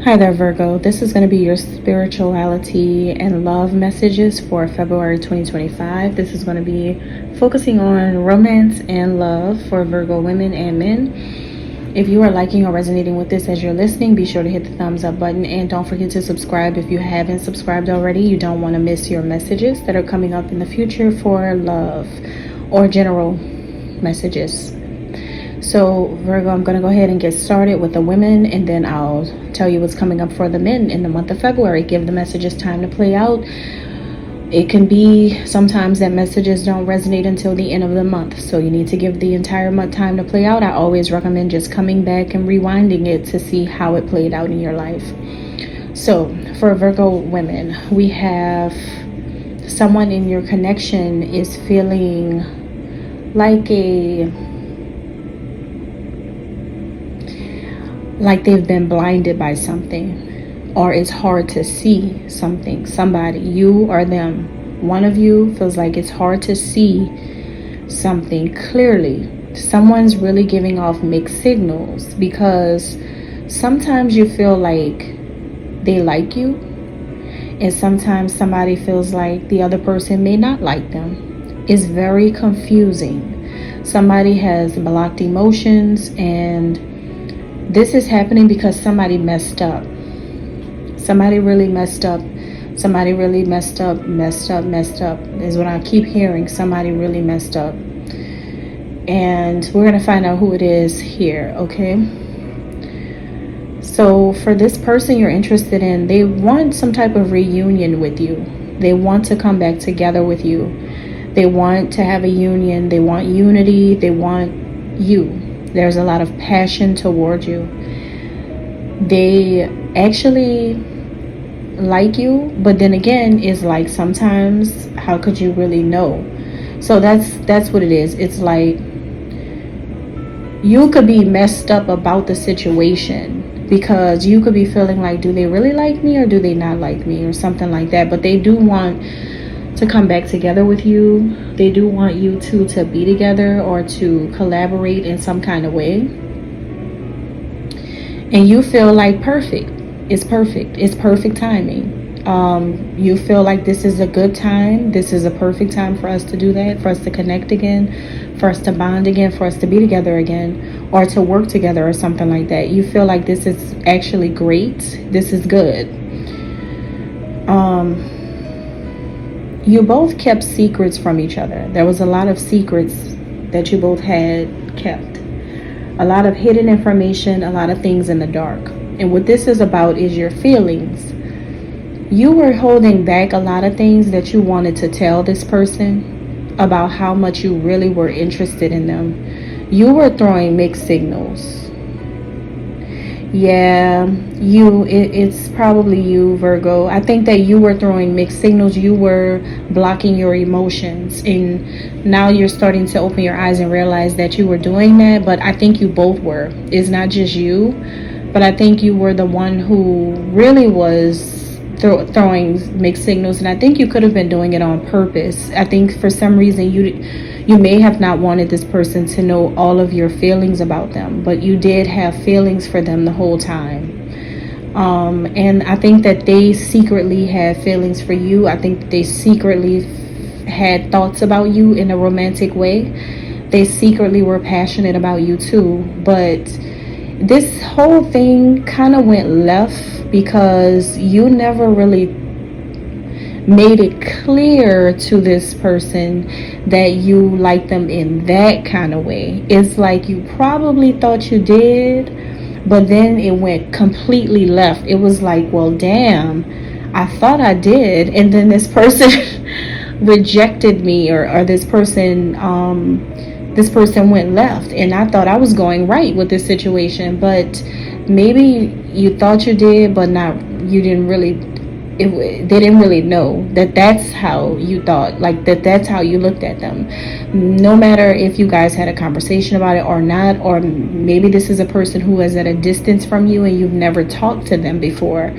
Hi there, Virgo. This is going to be your spirituality and love messages for February 2025. This is going to be focusing on romance and love for Virgo women and men. If you are liking or resonating with this as you're listening, be sure to hit the thumbs up button and don't forget to subscribe if you haven't subscribed already. You don't want to miss your messages that are coming up in the future for love or general messages. So Virgo, I'm going to go ahead and get started with the women, and then I'll tell you what's coming up for the men in the month of February. Give the messages time to play out. It can be sometimes that messages don't resonate until the end of the month, so you need to give the entire month time to play out. I always recommend just coming back and rewinding it to see how it played out in your life. So for Virgo women, we have someone in your connection is feeling like they've been blinded by something, or it's hard to see something. Somebody, you or them, one of you feels like it's hard to see something clearly. Someone's really giving off mixed signals, because sometimes you feel like they like you, and sometimes somebody feels like the other person may not like them. It's very confusing. Somebody has blocked emotions, and this is happening because somebody messed up. Somebody really messed up. Somebody really messed up is what I keep hearing. Somebody really messed up. And we're going to find out who it is here, okay? So for this person you're interested in, they want some type of reunion with you. They want to come back together with you. They want to have a union. They want unity. They want you. There's a lot of passion towards you. They actually like you, but then again, it's like sometimes, how could you really know? So that's what it is. It's like you could be messed up about the situation, because you could be feeling like, do they really like me or do they not like me, or something like that. But they do want to come back together with you. They do want you two to be together or to collaborate in some kind of way. And you feel like perfect. It's perfect. It's perfect timing. You feel like this is a good time. This is a perfect time for us to do that, for us to connect again, for us to bond again, for us to be together again, or to work together or something like that. You feel like this is actually great. This is good. You both kept secrets from each other. There was a lot of secrets that you both had kept. A lot of hidden information, a lot of things in the dark. And what this is about is your feelings. You were holding back a lot of things that you wanted to tell this person about how much you really were interested in them. You were throwing mixed signals. Yeah, it's probably you, Virgo. I think that you were throwing mixed signals. You were blocking your emotions, and now you're starting to open your eyes and realize that you were doing that. But I think you both were. It's not just you, but I think you were the one who really was throwing mixed signals, and I think you could have been doing it on purpose. I think for some reason you may have not wanted this person to know all of your feelings about them, but you did have feelings for them the whole time. And I think that they secretly had feelings for you. I think that they secretly had thoughts about you in a romantic way. They secretly were passionate about you too, but this whole thing kind of went left because you never really made it clear to this person that you like them in that kind of way. It's like you probably thought you did, but then it went completely left. It was like, well, damn, I thought I did, and then this person rejected me, or this person went left, and I thought I was going right with this situation. But maybe you thought you did, but not. You didn't really. They didn't really know that that's how you thought, like that's how you looked at them. No matter if you guys had a conversation about it or not, or maybe this is a person who is at a distance from you and you've never talked to them before.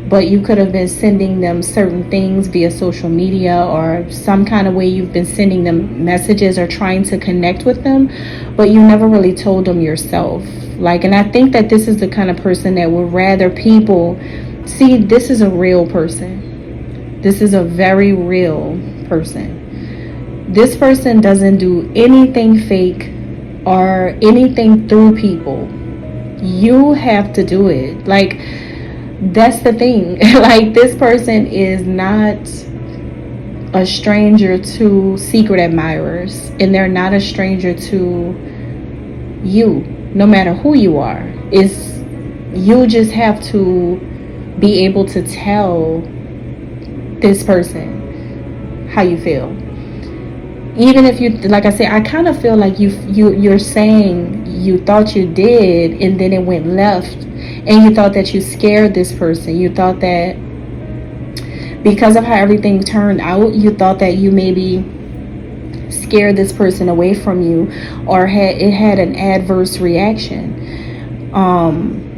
but you could have been sending them certain things via social media or some kind of way. You've been sending them messages or trying to connect with them, but you never really told them yourself. Like, and I think that this is the kind of person that would rather people see this is a real person. This is a very real person. This person doesn't do anything fake or anything through people. You have to do it. Like, that's the thing. Like, this person is not a stranger to secret admirers, and they're not a stranger to you, no matter who you are. It's, you just have to be able to tell this person how you feel. Even if you, like I said, I kind of feel like you're saying you thought you did, and then it went left, and you thought that you scared this person. You thought that because of how everything turned out, you thought that you maybe scared this person away from you, or had an adverse reaction.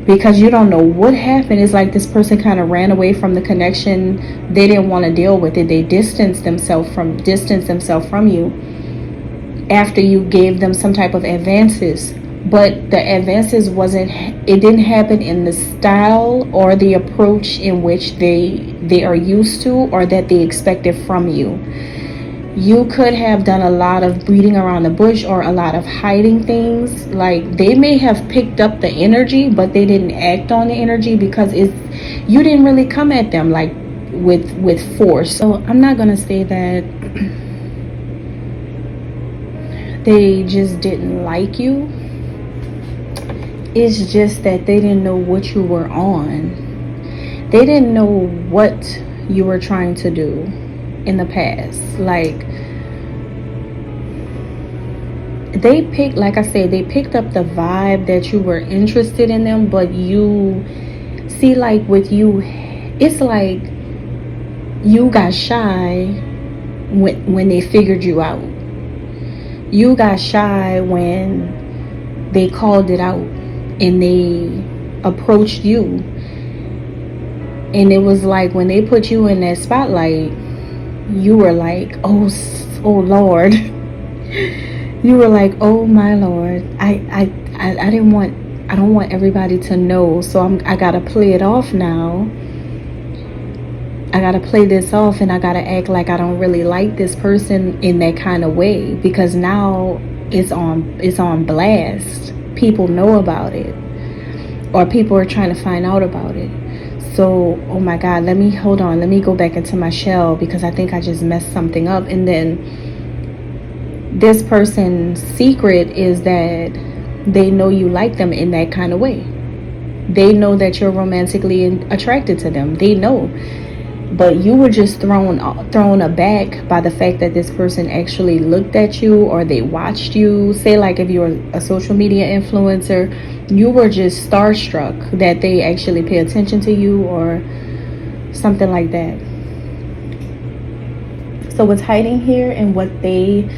Because you don't know what happened. It's like this person kind of ran away from the connection. They didn't want to deal with it. They distanced themselves from you after you gave them some type of advances. But the advances it didn't happen in the style or the approach in which they are used to or that they expected from you. You could have done a lot of beating around the bush or a lot of hiding things. Like, they may have picked up the energy, but they didn't act on the energy because you didn't really come at them like with force. So I'm not gonna say that they just didn't like you. It's just that they didn't know what you were on. They didn't know what you were trying to do in the past. Like, like I said, they picked up the vibe that you were interested in them, but you see, like with you, it's like you got shy when they figured you out. You got shy when they called it out and they approached you. And it was like when they put you in that spotlight, you were like, oh Lord. You were like, oh my Lord. I don't want everybody to know, so I gotta play it off now. I gotta play this off, and I gotta act like I don't really like this person in that kind of way, because now it's on blast. People know about it, or people are trying to find out about it. So, oh my God, let me go back into my shell, because I think I just messed something up. And then this person's secret is that they know you like them in that kind of way. They know that you're romantically attracted to them. They know. But you were just thrown aback by the fact that this person actually looked at you, or they watched you. Say, like, if you're a social media influencer, you were just starstruck that they actually pay attention to you, or something like that. So what's hiding here, and what they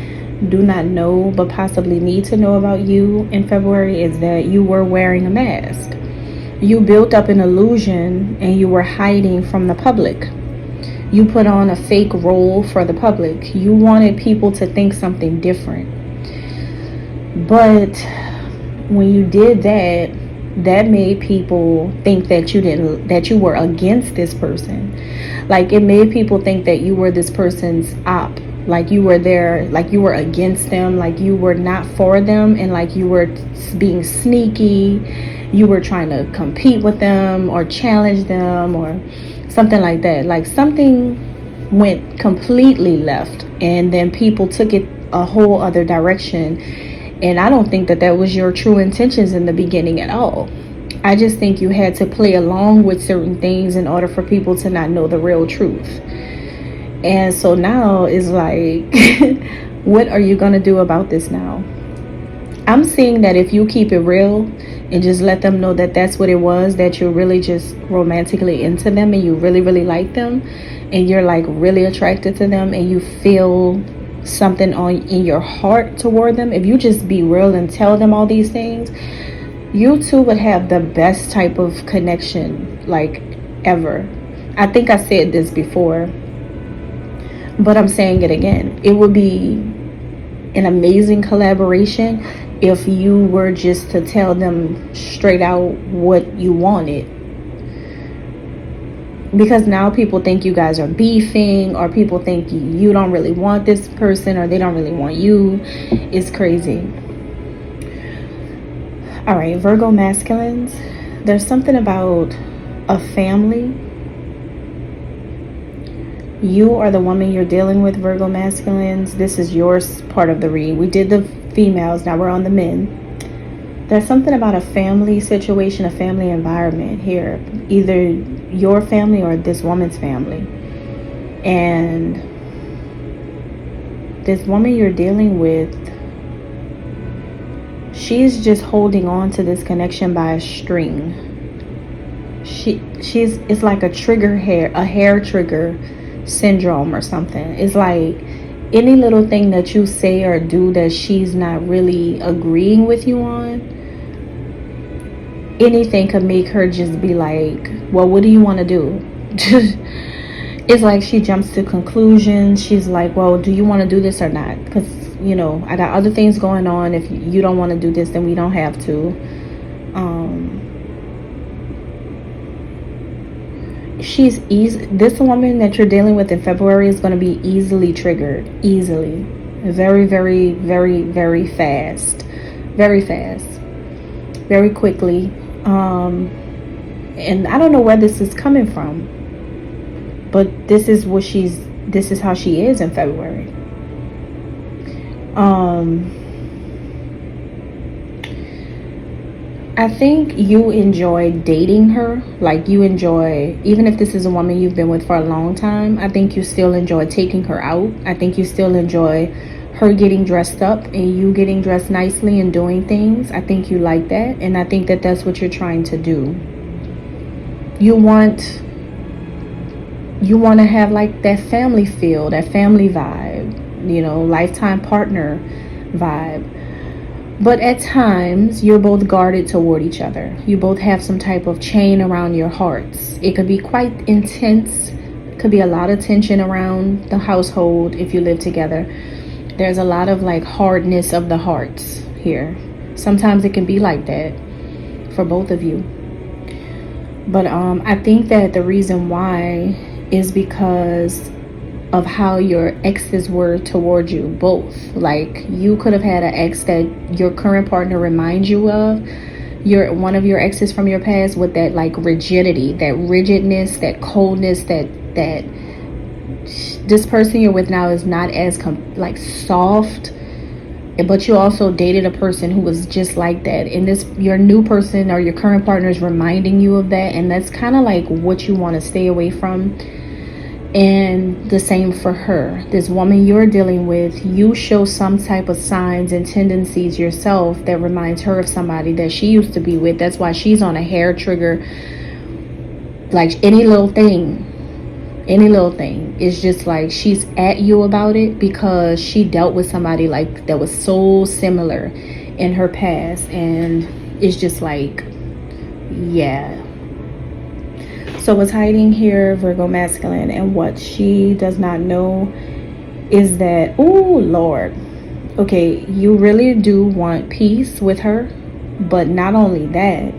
do not know but possibly need to know about you in February, is that you were wearing a mask. You built up an illusion, and you were hiding from the public. You put on a fake role for the public. You wanted people to think something different. But when you did that, that made people think that you were against this person. Like, it made people think that you were this person's op. Like, you were there, like you were against them, like you were not for them, and like you were being sneaky. You were trying to compete with them or challenge them or something like that. Like, something went completely left, and then people took it a whole other direction. And I don't think that was your true intentions in the beginning at all. I just think you had to play along with certain things in order for people to not know the real truth. And so now it's like, what are you going to do about this now? I'm seeing that if you keep it real and just let them know that that's what it was, that you're really just romantically into them, and you really, really like them, and you're like really attracted to them, and you feel something in your heart toward them. If you just be real and tell them all these things, you two would have the best type of connection, like, ever. I think I said this before, but I'm saying it again. It would be an amazing collaboration if you were just to tell them straight out what you wanted. Because now people think you guys are beefing, or people think you don't really want this person, or they don't really want you. It's crazy. All right, Virgo masculines, there's something about a family. You are the woman you're dealing with, Virgo masculines. This is your part of the read. We did the females, now we're on the men. There's something about a family situation, a family environment here. Either your family or this woman's family. And this woman you're dealing with, she's just holding on to this connection by a string. It's like a hair trigger syndrome or something. It's like any little thing that you say or do that she's not really agreeing with you on, anything could make her just be like, well, what do you want to do? It's like she jumps to conclusions. She's like, well, do you want to do this or not? Because, I got other things going on. If you don't want to do this, then we don't have to. This woman that you're dealing with in February is going to be easily triggered. Easily. Very, very, very, very fast. Very fast. Very quickly. And I don't know where this is coming from, but this is how she is in February. I think you enjoy dating her. Like, you enjoy, even if this is a woman you've been with for a long time, I think you still enjoy taking her out. I think you still enjoy her getting dressed up and you getting dressed nicely and doing things. I think you like that, and I think that that's what you're trying to do. You want to have like that family feel, that family vibe, lifetime partner vibe. But at times, you're both guarded toward each other. You both have some type of chain around your hearts. It could be quite intense. It could be a lot of tension around the household if you live together. There's a lot of like hardness of the hearts here. Sometimes it can be like that for both of you. But I think that the reason why is because of how your exes were towards you both. Like, you could have had an ex that your current partner reminds you of, one of your exes from your past, with that like rigidity, that rigidness, that coldness, that this person you're with now is not as like soft. But you also dated a person who was just like that, and your new person or your current partner is reminding you of that, and that's kind of like what you want to stay away from. And the same for her. This woman you're dealing with, you show some type of signs and tendencies yourself that reminds her of somebody that she used to be with. That's why she's on a hair trigger. Like, any little thing is just like she's at you about it, because she dealt with somebody like that was so similar in her past, and it's just like, yeah. So what's hiding here, Virgo masculine, and what she does not know is that, oh Lord, okay, you really do want peace with her, but not only that,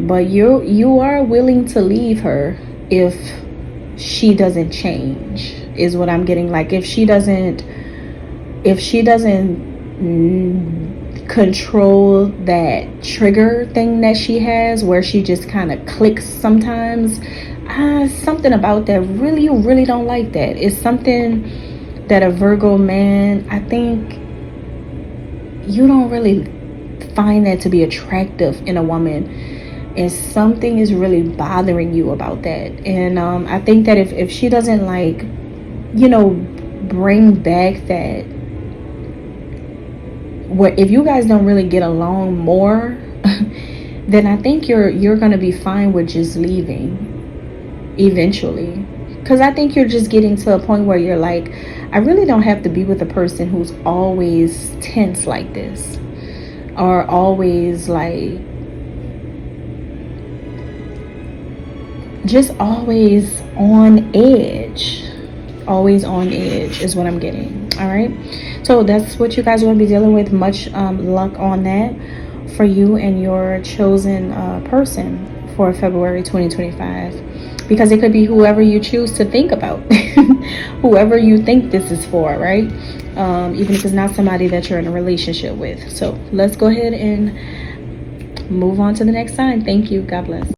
but you are willing to leave her if she doesn't change, is what I'm getting. Like, if she doesn't control that trigger thing that she has, where she just kind of clicks sometimes. Something about that, you really don't like that. It's something that a Virgo man, I think you don't really find that to be attractive in a woman, and something is really bothering you about that. And I think that if she doesn't like, bring back that, if you guys don't really get along more, then I think you're gonna be fine with just leaving eventually. Because I think you're just getting to a point where you're like, I really don't have to be with a person who's always tense like this, or always like just always on edge. Always on edge is what I'm getting. All right, so that's what you guys are going to be dealing with. Much luck on that for you and your chosen person for February 2025, because it could be whoever you choose to think about. Whoever you think this is for, right? Even if it's not somebody that you're in a relationship with. So let's go ahead and move on to the next sign. Thank you. God bless.